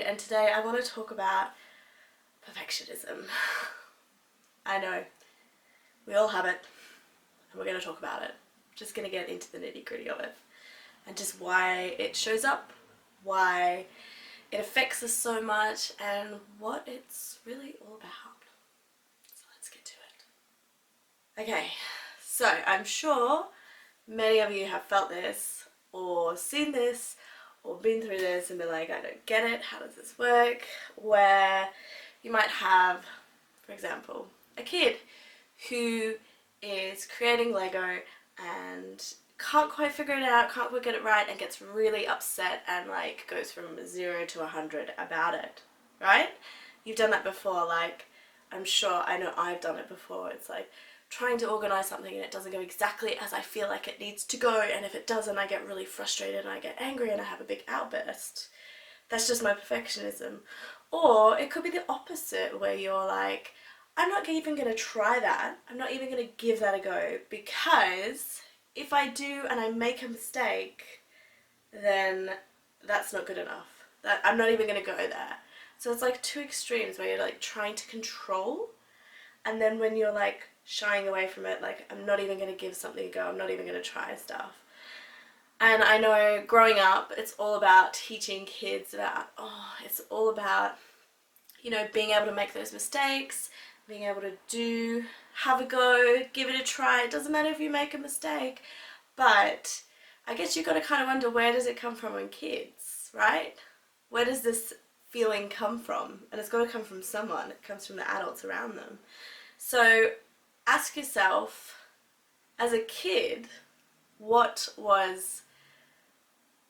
and today I want to talk about perfectionism. I know, we all have it, and we're going to talk about it. Just going to get into the nitty-gritty of it, and just why it shows up, why it affects us so much, and what it's really all about. So let's get to it. Okay, so I'm sure many of you have felt this, or seen this, or been through this and been like, I don't get it, how does this work? Where you might have, for example, a kid who is creating Lego and can't quite figure it out, can't quite get it right, and gets really upset and like goes from 0 to 100 about it, right? You've done that before, like, I'm sure, I know I've done it before. It's like trying to organise something and it doesn't go exactly as I feel like it needs to go, and if it doesn't I get really frustrated and I get angry and I have a big outburst. That's just my perfectionism. Or it could be the opposite, where you're like, I'm not even going to try that, I'm not even going to give that a go, because if I do and I make a mistake, then that's not good enough. That I'm not even going to go there. So it's like two extremes where you're like trying to control, and then when you're like shying away from it, like, I'm not even going to give something a go, I'm not even going to try stuff. And I know growing up, it's all about teaching kids about, it's all about, you know, being able to make those mistakes, being able to have a go, give it a try. It doesn't matter if you make a mistake, but I guess you've got to kind of wonder, where does it come from in kids, right? Where does this feeling come from? And it's got to come from someone. It comes from the adults around them. So ask yourself, as a kid, what was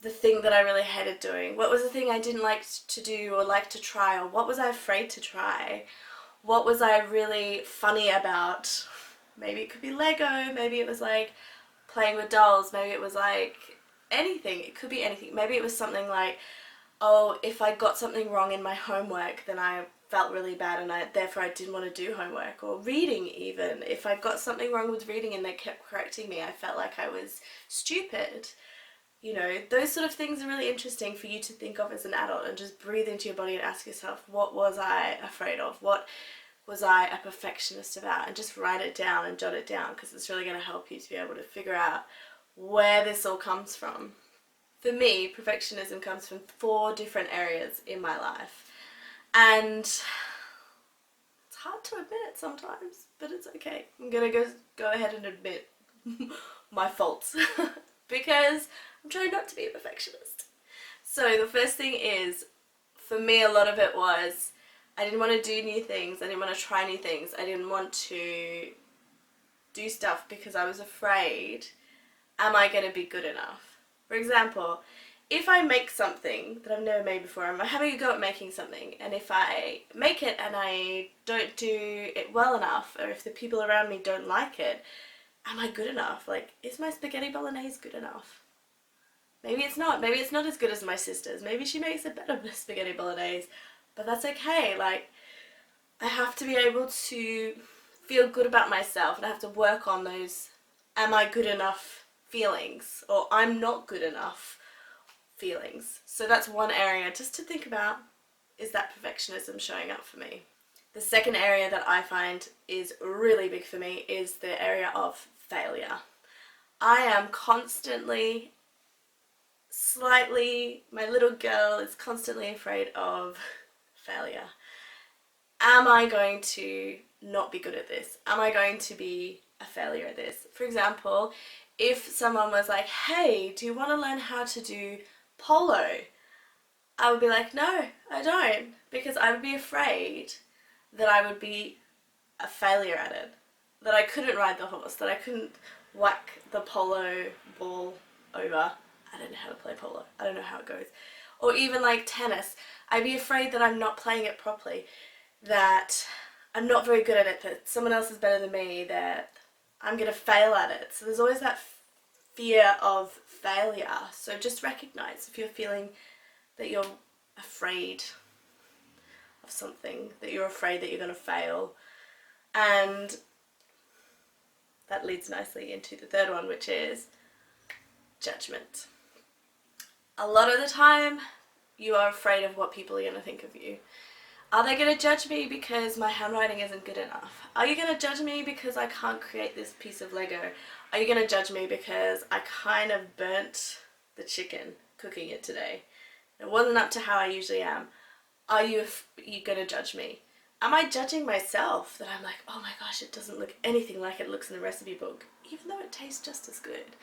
the thing that I really hated doing? What was the thing I didn't like to do or like to try? Or what was I afraid to try? What was I really funny about? Maybe it could be Lego, maybe it was like playing with dolls, maybe it was like anything. It could be anything. Maybe it was something like, oh, if I got something wrong in my homework, then I felt really bad and therefore I didn't want to do homework. Or reading even. If I got something wrong with reading and they kept correcting me, I felt like I was stupid. You know, those sort of things are really interesting for you to think of as an adult, and just breathe into your body and ask yourself, what was I afraid of? What was I a perfectionist about? And just write it down and jot it down, because it's really going to help you to be able to figure out where this all comes from. For me, perfectionism comes from 4 different areas in my life. And it's hard to admit sometimes, but it's okay. I'm going to go ahead and admit my faults because I'm trying not to be a perfectionist. So the first thing is, for me, a lot of it was, I didn't want to do new things, I didn't want to try new things, I didn't want to do stuff because I was afraid, am I going to be good enough? For example, if I make something that I've never made before, I'm having a go at making something, and if I make it and I don't do it well enough, or if the people around me don't like it, am I good enough? Like, is my spaghetti bolognese good enough? Maybe it's not. Maybe it's not as good as my sister's. Maybe she makes a better spaghetti bolognese, but that's okay. Like, I have to be able to feel good about myself, and I have to work on those am I good enough feelings, or I'm not good enough feelings. So that's one area just to think about, is that perfectionism showing up for me? The second area that I find is really big for me is the area of failure. I am constantly, my little girl is constantly afraid of failure. Am I going to not be good at this? Am I going to be a failure at this? For example, if someone was like, hey, do you want to learn how to do polo? I would be like, no, I don't, because I would be afraid that I would be a failure at it, that I couldn't ride the horse, that I couldn't whack the polo ball over. I don't know how to play polo, I don't know how it goes. Or even like tennis, I'd be afraid that I'm not playing it properly, that I'm not very good at it, that someone else is better than me, that I'm going to fail at it. So there's always that fear of failure. So just recognize if you're feeling that you're afraid of something, that you're afraid that you're going to fail. And that leads nicely into the third one, which is judgment. A lot of the time, you are afraid of what people are going to think of you. Are they going to judge me because my handwriting isn't good enough? Are you going to judge me because I can't create this piece of Lego? Are you going to judge me because I kind of burnt the chicken cooking it today? It wasn't up to how I usually am. Are you going to judge me? Am I judging myself that I'm like, oh my gosh, it doesn't look anything like it looks in the recipe book, even though it tastes just as good?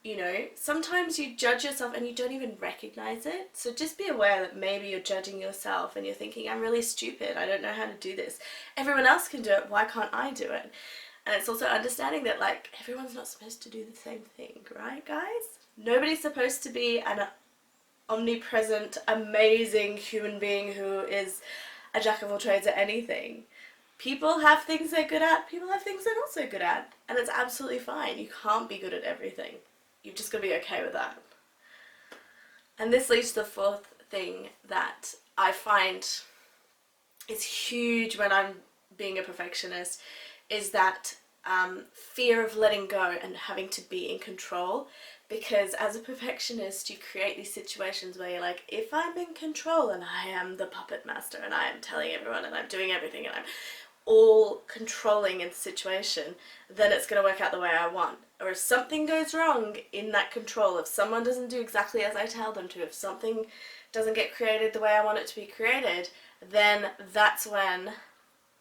You know, sometimes you judge yourself and you don't even recognize it. So just be aware that maybe you're judging yourself and you're thinking, I'm really stupid. I don't know how to do this. Everyone else can do it. Why can't I do it? And it's also understanding that, like, everyone's not supposed to do the same thing, right, guys? Nobody's supposed to be an omnipresent, amazing human being who is a jack of all trades at anything. People have things they're good at. People have things they're not so good at. And it's absolutely fine. You can't be good at everything. You've just got to be okay with that. And this leads to the fourth thing that I find is huge when I'm being a perfectionist, is that fear of letting go and having to be in control. Because as a perfectionist, you create these situations where you're like, if I'm in control and I am the puppet master and I am telling everyone and I'm doing everything and I'm all controlling in the situation, then it's going to work out the way I want. Or if something goes wrong in that control, if someone doesn't do exactly as I tell them to, if something doesn't get created the way I want it to be created, then that's when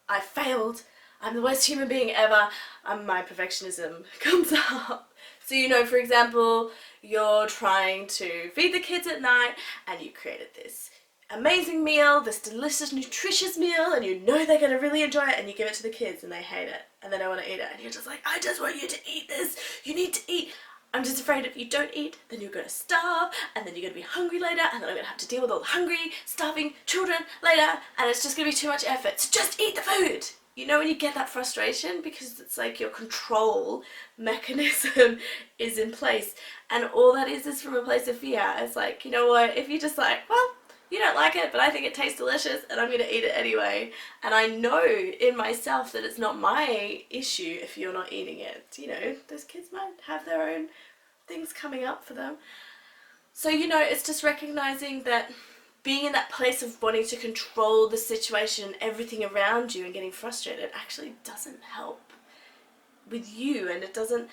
I failed. I'm the worst human being ever. My perfectionism comes up. So, you know, for example, you're trying to feed the kids at night and you created this amazing meal, this delicious, nutritious meal, and you know they're going to really enjoy it, and you give it to the kids and they hate it and they don't want to eat it, and you're just like, I just want you to eat this. You need to eat. I'm just afraid if you don't eat, then you're going to starve, and then you're going to be hungry later, and then I'm going to have to deal with all the hungry, starving children later, and it's just going to be too much effort. So just eat the food. You know when you get that frustration because it's like your control mechanism is in place, and all that is from a place of fear. It's like, you know what, if you just like, well, you don't like it, but I think it tastes delicious and I'm going to eat it anyway. And I know in myself that it's not my issue if you're not eating it. You know, those kids might have their own things coming up for them. So, you know, it's just recognizing that being in that place of wanting to control the situation, everything around you, and getting frustrated actually doesn't help with you, and it doesn't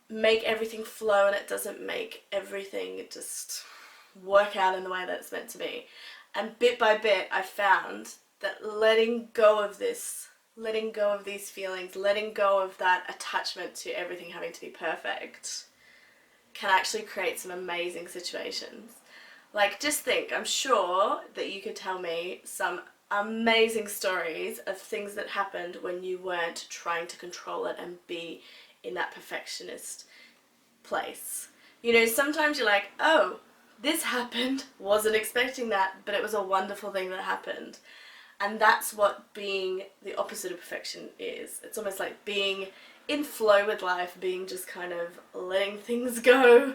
make everything flow, and it doesn't make everything just work out in the way that it's meant to be. And bit by bit I found that letting go of this, letting go of these feelings, letting go of that attachment to everything having to be perfect can actually create some amazing situations. Like, just think, I'm sure that you could tell me some amazing stories of things that happened when you weren't trying to control it and be in that perfectionist place. You know, sometimes you're like, oh, this happened, wasn't expecting that, but it was a wonderful thing that happened. And that's what being the opposite of perfection is. It's almost like being in flow with life, being just kind of letting things go.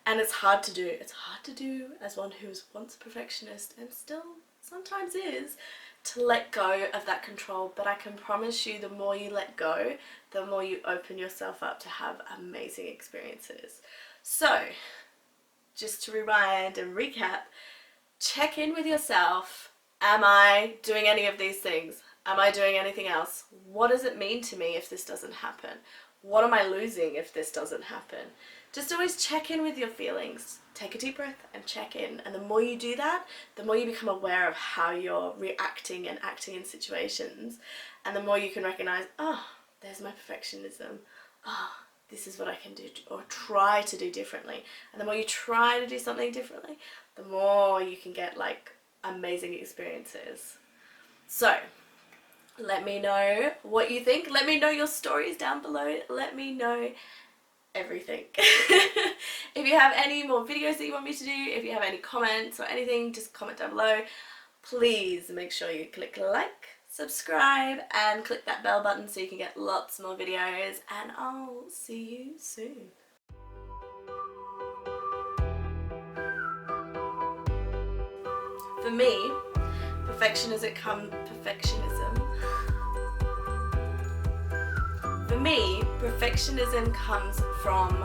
And it's hard to do. It's hard to do as one who was once a perfectionist and still sometimes is, to let go of that control. But I can promise you, the more you let go, the more you open yourself up to have amazing experiences. So, just to rewind and recap, check in with yourself. Am I doing any of these things? Am I doing anything else? What does it mean to me if this doesn't happen? What am I losing if this doesn't happen? Just always check in with your feelings. Take a deep breath and check in. And the more you do that, the more you become aware of how you're reacting and acting in situations. And the more you can recognize, oh, there's my perfectionism. Oh, this is what I can do or try to do differently. And the more you try to do something differently, the more you can get like amazing experiences. So, let me know what you think. Let me know your stories down below. Let me know everything. If you have any more videos that you want me to do, if you have any comments or anything, just comment down below. Please make sure you click like, subscribe, and click that bell button so you can get lots more videos, and I'll see you soon. For me, perfectionism comes from